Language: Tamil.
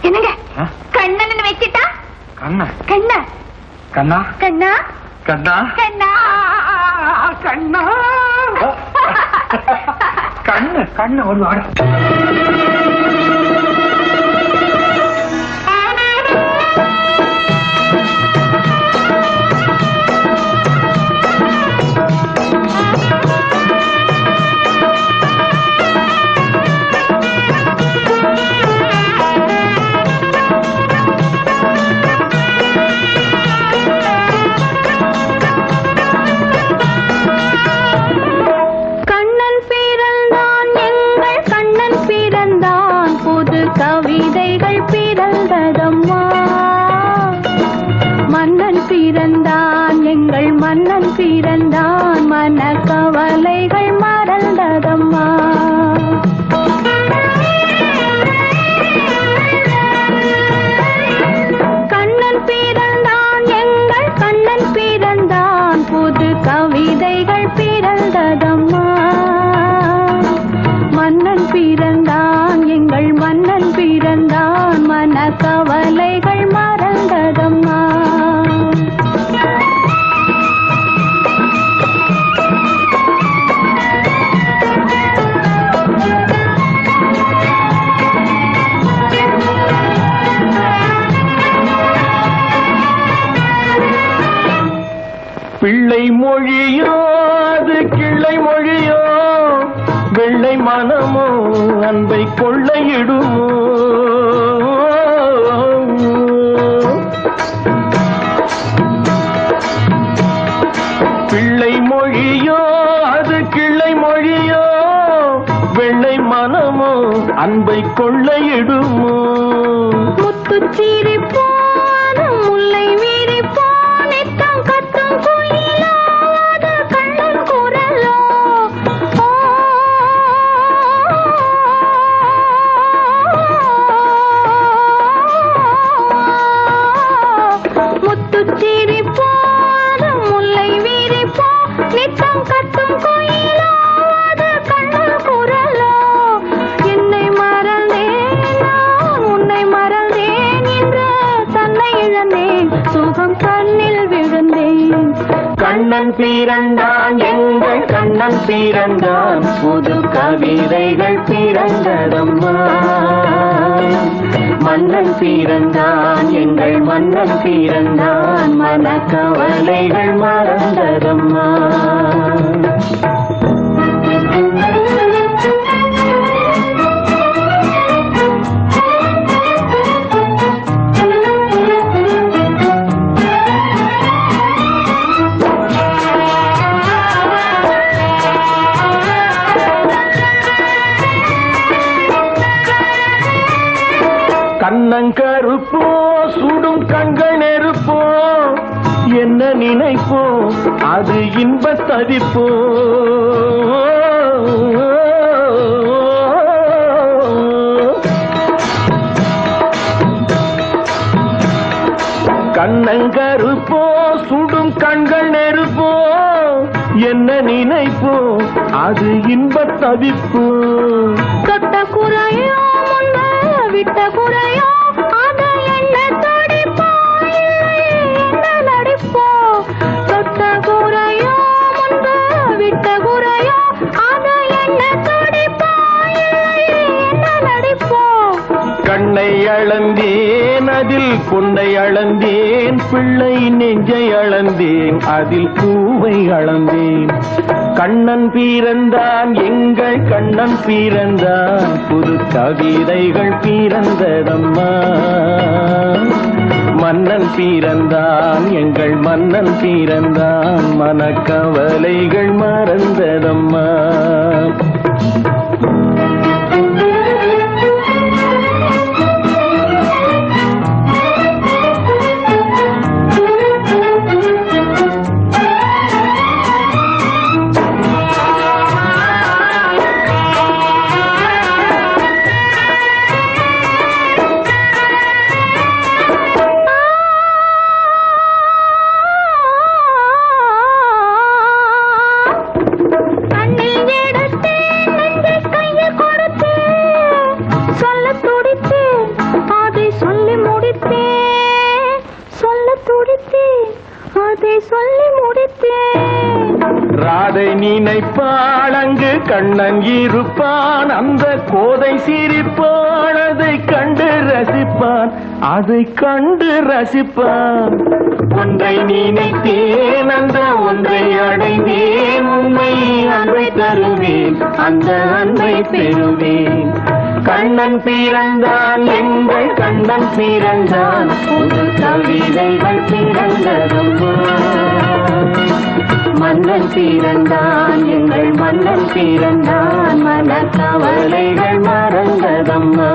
என்னங்க கண்ணன் வச்சிட்டா? கண்ணா கண்ணா கண்ணா கண்ணா கண்ணா கண்ணா கண்ணா கண்ணு கண்ணு ஒரு வாரம். கவிதைகள் பிறந்ததம்மா, மன்னன் பிறந்தான், எங்கள் மன்னன் பிறந்தான், மன கவலைகள் மறந்ததம்மா. கண்ணன் பிறந்தான், எங்கள் கண்ணன் பிறந்தான், புது கவிதைகள் பிறந்ததம்மா. மன்னன் பிறந்தான், எங்கள் மன்னன் பிறந்தான், மன கவலைகள் மறந்ததம்மா. பிள்ளை மொழியோ அது கிள்ளை மொழியோ, வெள்ளை மனமோ அன்பை கொள்ளையிடுமோ. பிள்ளை மொழியோ அது கிள்ளை மொழியோ, வெள்ளை மனமோ அன்பை கொள்ளையிடுமோ. முத்துச்சீரி போன முல்லை வீரி போனித்தம் கத்தும் குயிலோ, அது கண்ணன் குரலோ. முத்துச்சீரி போன முல்லை வீரி போ நித்தம் கத்தும் குயிலோ, அது கண்ணன் குரலோ. என்னை மறந்தேன் நான் உன்னை மறந்தேன் என்று தன்னை இழந்தேன், சுகம் கண்ணில் விழுந்தேன். கண்ணன் பிறந்தான், எங்கள் கண்ணன் பிறந்தான், புது கவிதைகள் பிறந்ததம்மா. மன்னன் பிறந்தான், எங்கள் மன்னன் பிறந்தான், மன கவலைகள் மறந்ததம்மா. கண்ணங்கருப்போ சுடும் கண்கள் நெருப்போ, என்ன நினைப்போ அது இன்பத் தவிப்போ. கண்ணங்கருப்போ சுடும் கண்கள் நெருப்போ, என்ன நினைப்போ அது இன்பத் தவிப்போ. தொட்ட குறையோ முன்ன விட்ட குறையோ, அது என்ன தடிப்போ என்ன நடிப்போ. தொட்ட குறையோ முன்ப விட்ட குறையோ, அது என்ன தடிப்போ என்ன நடிப்போ. கண்ணை அளந்தேன் அதில் பொன்னை அளந்தேன், பிள்ளை நெஞ்சை அளந்தேன் அதில் பூவை அளந்தேன். கண்ணன் பிறந்தான், எங்கள் கண்ணன் பிறந்தான், புது கவிதைகள் பிறந்ததம்மா. மன்னன் பிறந்தான், எங்கள் மன்னன் பிறந்தான், மனக்கவலைகள் மறந்ததம்மா. கண்ணில் எடுத்தே துடித்தேன் அதை சொல்லி முடித்தேன் சொல்ல துடித்தேன் அதை சொல்லி முடித்தேன் ராதை நினைப்பாள் அங்கு கண்ணன் இருப்பான் அந்த கோதை சிரிப்பான் அதை கண்டு ரசிப்பான் அதை கண்டு ரசிப்பான் ஒன்றை நினைத்தேன் அந்த ஒன்றை அடைந்தேன் உண்மை அன்பை தருவேன் அந்த அன்பை பெறுவேன் கண்ணன் பிறந்தான் எங்கள் கண்ணன் பிறந்தான் புது கவிதைகள் பிறந்ததம்மா மன்னன் பிறந்தான் எங்கள் மன்னன் பிறந்தான் மனக்கவலைகள் மறந்ததம்மா